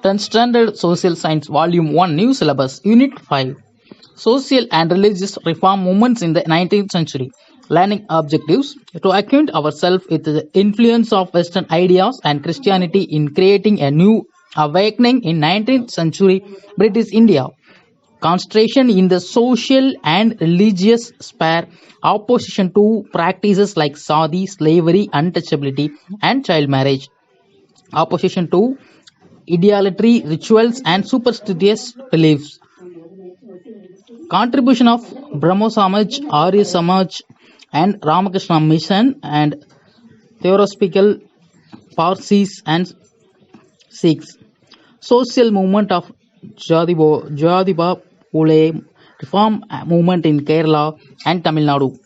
10th Standard Social Science Volume 1 New Syllabus Unit 5 Social and Religious Reform Movements in the 19th Century. Learning objectives to acquaint ourselves with the influence of Western ideas and Christianity in creating a new awakening in 19th century British India. Concentration in the social and religious sphere, opposition to practices like sati, slavery, untouchability, and child marriage. Opposition to idolatry, rituals, and superstitious beliefs. Contribution of Brahmo Samaj, Arya Samaj, and Ramakrishna Mission and Theosophical Parsis and Sikhs. Social movement of Jyotiba Phule, reform movement in Kerala and Tamil Nadu.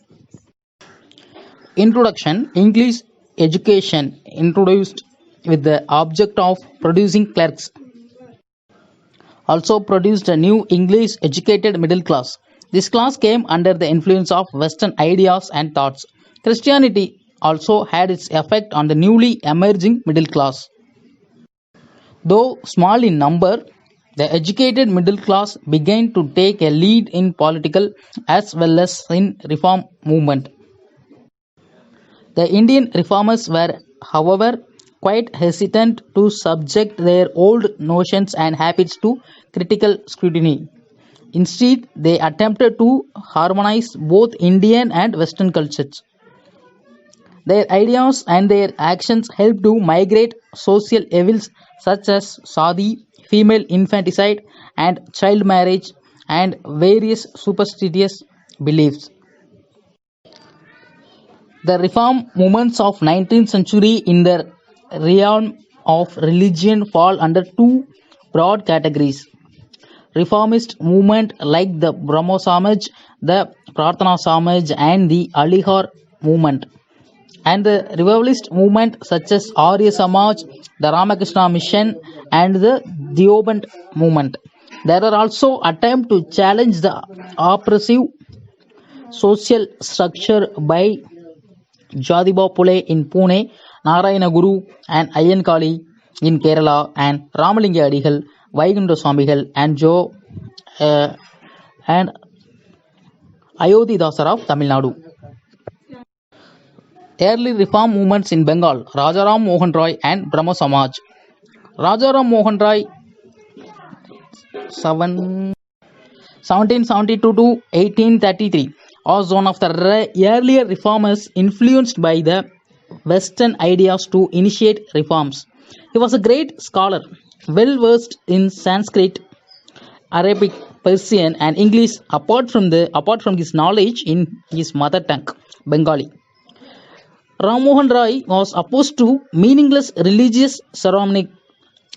Introduction. English education introduced with the object of producing clerks. Also produced a new English educated middle class. This class came under the influence of Western ideas and thoughts. Christianity also had its effect on the newly emerging middle class. Though small in number, the educated middle class began to take a lead in political as well as in reform movement. The Indian reformers were, however, quite hesitant to subject their old notions and habits to critical scrutiny. Instead, they attempted to harmonize both Indian and Western cultures. Their ideas and their actions helped to migrate social evils such as sati, female infanticide, and child marriage, and various superstitious beliefs. The reform movements of 19th century in the realm of religion fall under two broad categories. Reformist movement like the Brahmo Samaj, the Prarthana Samaj, and the Alihar movement, and the revivalist movement such as Arya Samaj, the Ramakrishna Mission, and the Deoband movement. There are also attempts to challenge the oppressive social structure by Jyotiba Phule in Pune, Narayana Guru and Ayyankali in Kerala, and Ramalinga Adigal, Vaikunta Swamigal, and Ayodhi Dasar of Tamil Nadu. Early reform movements in Bengal, Rajaram Mohan Roy and Brahmo Samaj. Rajaram Mohan Roy 1772 to 1833 was one of the earlier reformers influenced by the Western ideas to initiate reforms. He was a great scholar, well versed in Sanskrit, Arabic, Persian, and English apart from his knowledge in his mother tongue, Bengali. Ram Mohan Roy was opposed to meaningless religious ceremony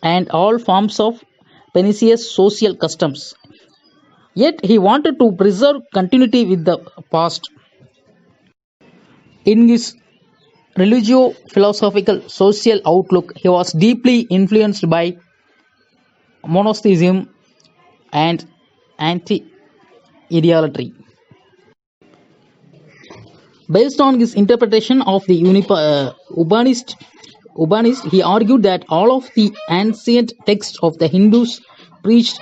and all forms of pernicious social customs. Yet he wanted to preserve continuity with the past. In his religio-philosophical social outlook, he was deeply influenced by monotheism and anti-idolatry. Based on his interpretation of the Upanishad, he argued that all of the ancient texts of the Hindus preached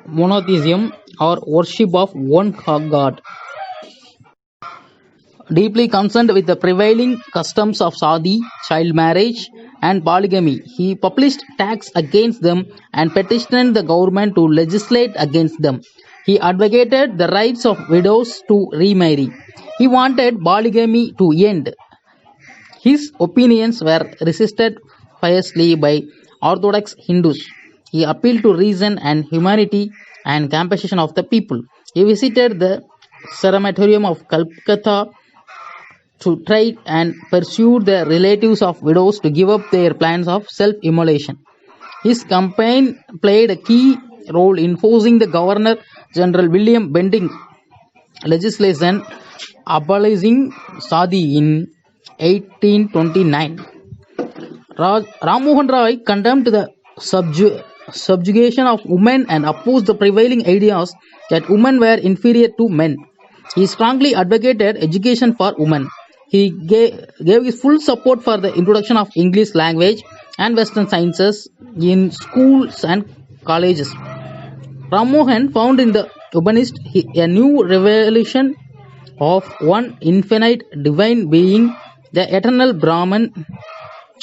monotheism or worship of one god. Deeply concerned with the prevailing customs of sati, child marriage, and polygamy, he published attacks against them and petitioned the government to legislate against them. He advocated the rights of widows to remarry. He wanted polygamy to end. His opinions were resisted fiercely by Orthodox Hindus. He appealed to reason and humanity and compassion of the people. He visited the Sanatorium of Calcutta to try and persuade the relatives of widows to give up their plans of self-immolation. His campaign played a key role in forcing the Governor General William Bentinck legislation abolishing sati in 1829. Ram Mohan Roy condemned the subjugation of women and opposed the prevailing ideas that women were inferior to men. He strongly advocated education for women. He gave his full support for the introduction of English language and Western sciences in schools and colleges. Ram Mohan found in the Upanishad a new revelation of one infinite divine being, the eternal Brahman,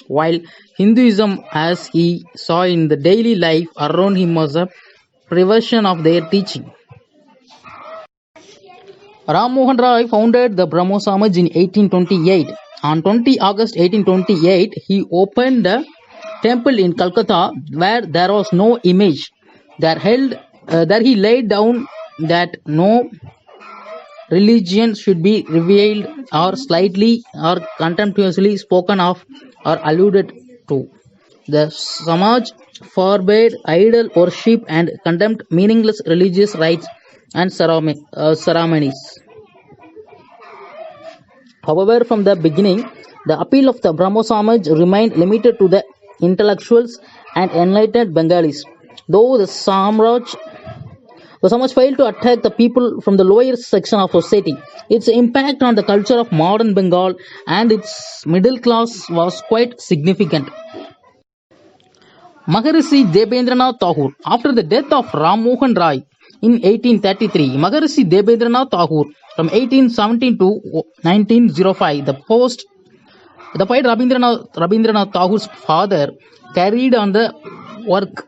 while Hinduism, as he saw in the daily life around him, was a perversion of their teaching. Ram Mohan Roy founded the Brahmo Samaj in 1828. On 20 August 1828, he opened a temple in Calcutta where there was no image. There he laid down that no religion should be revealed or slightly or contemptuously spoken of or alluded to. The Samaj forbade idol worship and condemned meaningless religious rites and ceremonies. However, from the beginning, the appeal of the Brahmo Samaj remained limited to the intellectuals and enlightened Bengalis. Though the Samaj failed to attack the people from the lower section of society, its impact on the culture of modern Bengal and its middle class was quite significant. Maharishi Debendranath Tagore. After the death of Ram Mohan Roy in 1833, Maharishi Debendranath Tagore from 1817 to 1905, the poet Rabindranath Tagore's father, carried on the work.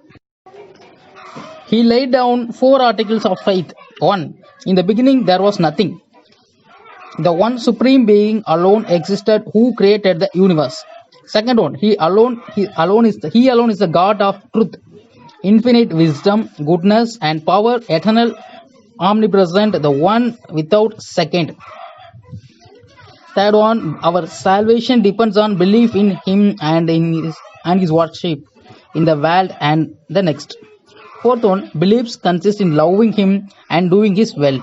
He laid down 4 articles of faith. 1. In the beginning there was nothing. The one supreme being alone existed who created the universe. Second one, he alone is the God of truth, infinite wisdom, goodness and power, eternal, omnipresent, the one without second. Third one, our salvation depends on belief in him and his worship in the world and the next. Fourth one, beliefs consist in loving him and doing his will.